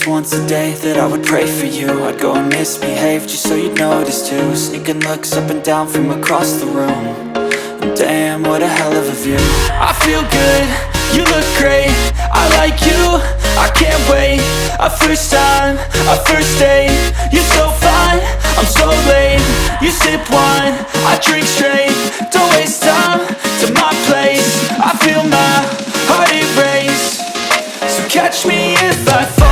was once a day that I would pray for you. I'd go and misbehave just so you'd notice too. Sneaking looks up and down from across the room. And damn, what a hell of a view. I feel good, you look great, I like you, I can't wait. A first time, a first date, you're so fine, I'm so late. You sip wine, I drink straight. Don't waste time to my place. I feel my heart erase. So catch me if I fall.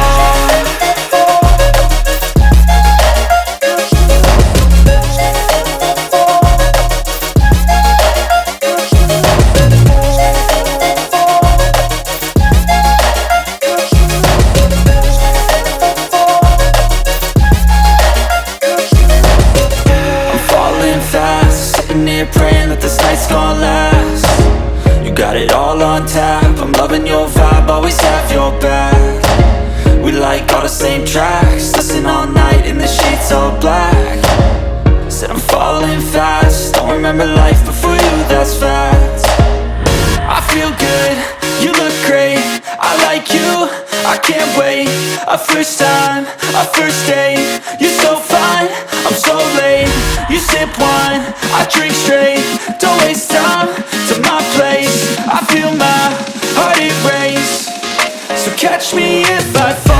Praying that this night's gonna last. You got it all on tap, I'm loving your vibe, always have your back. We like all the same tracks, listen all night in the sheets all black. Said I'm falling fast, don't remember life before you, that's fact. I feel good, you look great, I like you, I can't wait. A first time, a first date, you're so fine, I'm so late. You sip wine, I drink straight. Don't waste time to my place. I feel my heart erase. So catch me if I fall.